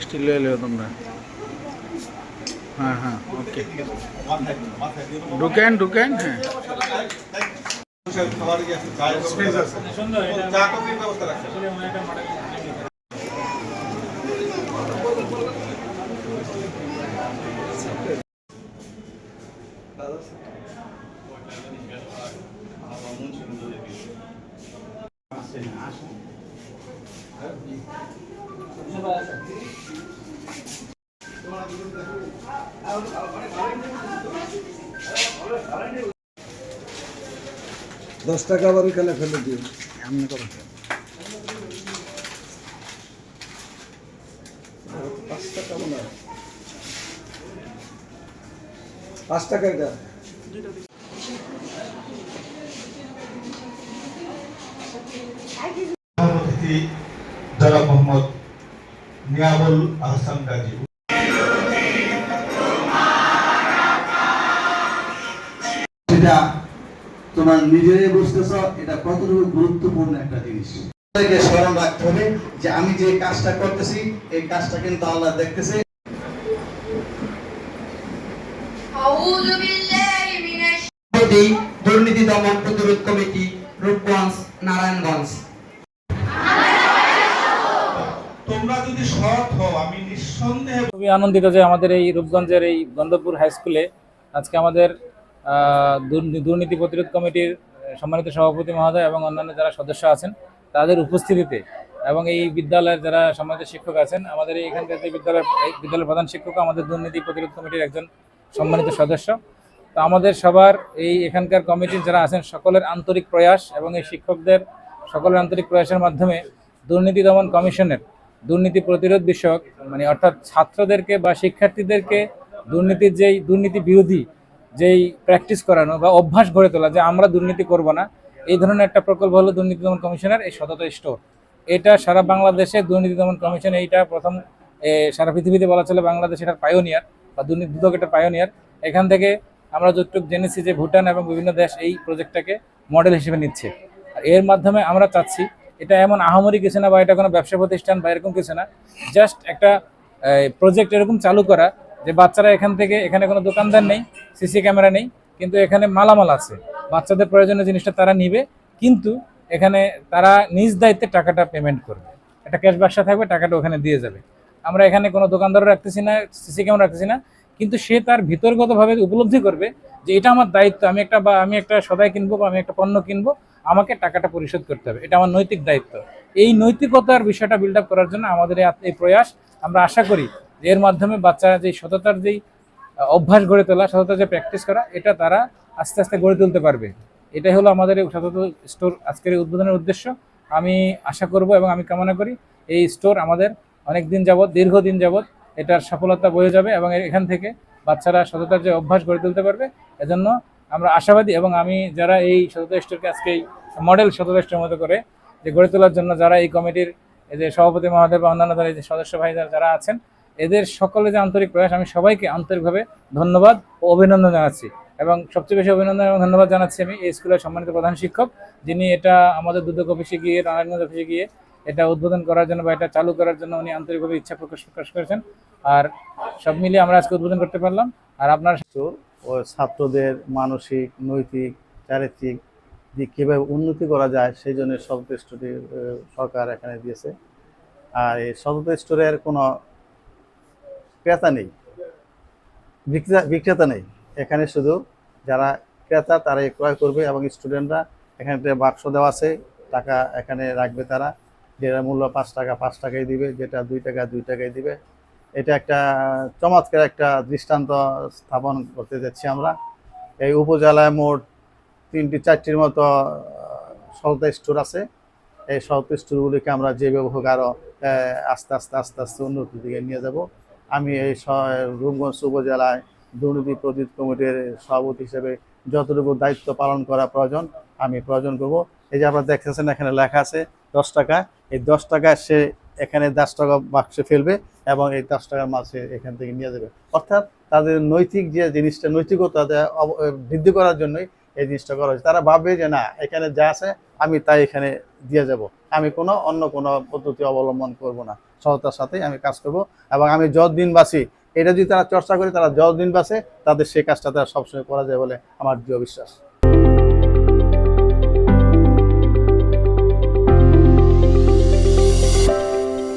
Steel ले लो तुमने। हाँ हाँ ओके ढुकेन है। दस टाका बार खेला फेले दिए हमने करो 5 টাকা মনে হয় 5 টাকা এটা অতিথি জনাব মোহাম্মদ নিয়ামুল আহসান গাজী। এটা তোমার নিজেরাই বুঝতেছ এটা কতটুকু গুরুত্বপূর্ণ একটা জিনিস। আপনাদেরকে স্মরণ রাখতে হবে যে আমি যে কাজটা করতেছি এই কাজটা কিন্তু আল্লাহ দেখতেছে। আউযু বিল্লাহি মিনাশ দুর্নীতি দমন প্রতিরোধ কমিটি, রূপগঞ্জ, নারায়ণগঞ্জ। তোমরা যদি সৎ হও আমি নিঃসন্দেহে খুবই আনন্দিত যে আমাদের এই রূপগঞ্জের এই গন্ধবপুর হাই স্কুলে আজকে আমাদের দুর্নীতি প্রতিরোধ কমিটির সম্মানিত সভাপতি মহোদয় এবং অন্যান্য যারা সদস্য আছেন তাদের উপস্থিতিতে এবং এই বিদ্যালয়ের যারা সম্মানিত শিক্ষক আছেন, আমাদের এখানকার যে বিদ্যালয়ের প্রধান শিক্ষক আমাদের দুর্নীতি প্রতিরোধ কমিটির একজন সম্মানিত সদস্য। তো আমাদের সবার এই এখানকার কমিটির যারা আছেন সকলের আন্তরিক প্রয়াস এবং এই শিক্ষকদের সকলের আন্তরিক প্রয়াসের মাধ্যমে দুর্নীতি দমন কমিশনের দুর্নীতি প্রতিরোধ বিষয়ক অর্থাৎ ছাত্রদেরকে বা শিক্ষার্থীদেরকে দুর্নীতি বিরোধী যেই প্র্যাকটিস করানো বা অভ্যাস গড়ে তোলা যে আমরা দুর্নীতি করব না, এই ধরনের একটা প্রকল্প হলো দুর্নীতি দমন কমিশনের এই সততা স্টোর। এটা সারা বাংলাদেশে দুর্নীতি দমন কমিশন এইটা প্রথম সারা পৃথিবীতে বলা চলে বাংলাদেশ এটার পায়োনিয়ার বা দুর্নীতি দুদক এটার পায়োনিয়ার। এখান থেকে আমরা যতটুকু জেনেছি যে ভুটান এবং বিভিন্ন দেশ এই প্রজেক্টটাকে মডেল হিসেবে নিচ্ছে। আর এর মাধ্যমে আমরা চাচ্ছি এটা এমন আহামরি কিছু না বা এটা কোনো ব্যবসা প্রতিষ্ঠান বা এরকম কিছু না, জাস্ট একটা প্রজেক্ট এরকম চালু করা যে বাচ্চারা এখানে কোনো দোকানদার নেই, সিসি ক্যামেরা নেই, কিন্তু এখানে মালামাল আছে, বাচ্চাদের প্রয়োজনীয় জিনিসটা তারা নিবে, কিন্তু এখানে তারা নিজ দায়িত্বে টাকাটা পেমেন্ট করবে, একটা ক্যাশ বাক্সা থাকবে, টাকাটা ওখানে দিয়ে যাবে। আমরা এখানে কোনো দোকানদারও রাখতেছি না, সিসি ক্যামেরা রাখতেছি না, কিন্তু সে তার ভিতরগতভাবে উপলব্ধি করবে যে এটা আমার দায়িত্ব, আমি একটা সদাই কিনবো বা আমি একটা পণ্য কিনবো, আমাকে টাকাটা পরিশোধ করতে হবে, এটা আমার নৈতিক দায়িত্ব। এই নৈতিকতার বিষয়টা বিল্ড আপ করার জন্য আমাদের এই প্রয়াস। আমরা আশা করি যে এর মাধ্যমে বাচ্চারা যেই সততার যেই অভ্যাস গড়ে তোলা, সততার যে প্র্যাকটিস করা, এটা তারা আস্তে আস্তে গড়ে তুলতে পারবে। এটাই হলো আমাদের এই সততা স্টোর আজকের এই উদ্বোধনের উদ্দেশ্য। আমি আশা করব এবং আমি কামনা করি এই স্টোর আমাদের দীর্ঘদিন যাবৎ এটার সফলতা বয়ে যাবে এবং এখান থেকে বাচ্চারা সততার যে অভ্যাস গড়ে তুলতে পারবে। এজন্য আমরা আশাবাদী এবং আমি যারা এই সততা স্টোরকে আজকে এই মডেল সততা স্টোরের মতো করে যে গড়ে তোলার জন্য যারা এই কমিটির এই যে সভাপতি মহোদয় বা অন্যান্য যারা এই যে সদস্য ভাইরা যারা আছেন, এদের সকলে যে আন্তরিক প্রয়াস, আমি সবাইকে আন্তরিকভাবে ধন্যবাদ ও অভিনন্দন জানাচ্ছি। এবং সবচেয়ে বেশি অভিনন্দন এবং ধন্যবাদ জানাচ্ছি আমি এই স্কুলের সম্মানিত প্রধান শিক্ষক, যিনি এটা আমাদের দুদক অফিসে গিয়ে, নারায়ণগঞ্জ অফিসে গিয়ে এটা উদ্বোধন করার জন্য বা এটা চালু করার জন্য উনি আন্তরিকভাবে ইচ্ছা প্রকাশ করেছেন। আর সব মিলিয়ে আমরা আজকে উদ্বোধন করতে পারলাম। আর আপনার ও ছাত্রদের মানসিক, নৈতিক, চারিত্রিক দিক কীভাবে উন্নতি করা যায় সেই জন্য সততা স্টোরটি সরকার এখানে দিয়েছে। আর এই সততা স্টোরের কোনো ক্রেতা নেই, বিক্রেতা নেই, এখানে শুধু যারা ক্রেতা তারাই ক্রয় করবে এবং স্টুডেন্টরা এখানে বাক্স দেওয়া আছে, টাকা এখানে রাখবে, তারা যেটা মূল্য 5 টাকা 5 টাকাই দিবে, যেটা 2 টাকা 2 টাকাই দিবে। এটা একটা চমৎকার একটা দৃষ্টান্ত স্থাপন করতে যাচ্ছি আমরা। এই উপজেলায় মোট 3-4টির মতো সততা স্টোর আছে। এই সততা স্টোরগুলিকে আমরা যেভাবে হোক আরও আস্তে আস্তে উন্নতির দিকে নিয়ে যাব। আমি এই রূপগঞ্জ উপজেলায় দুর্নীতি প্রতিরোধ কমিটির সভাপতি হিসেবে যতটুকু দায়িত্ব পালন করা প্রয়োজন আমি করব। এই যে আপনারা দেখতেছেন এখানে লেখা আছে 10 টাকা, এই 10 টাকা সে এখানে 10 টাকা বাক্সে ফেলবে এবং এই 10 টাকার মাঝে এখান থেকে নিয়ে যাবে। অর্থাৎ তাদের নৈতিক যে জিনিসটা, নৈতিকতা বৃদ্ধি করার জন্যই এই জিনিসটা করা হয়েছে। তারা ভাববে যে না এখানে যা আছে আমি তাই এখানে দিয়ে যাব, আমি অন্য কোনো পদ্ধতি অবলম্বন করব না, সততার সাথেই আমি কাজ করব এবং আমি যতদিন বাঁচি এটা যদি তারা চর্চা করে, তারা যতদিন বাঁচে তাদের সেই কাজটা তারা সবসময় করা যায় বলে আমার দৃঢ় বিশ্বাস।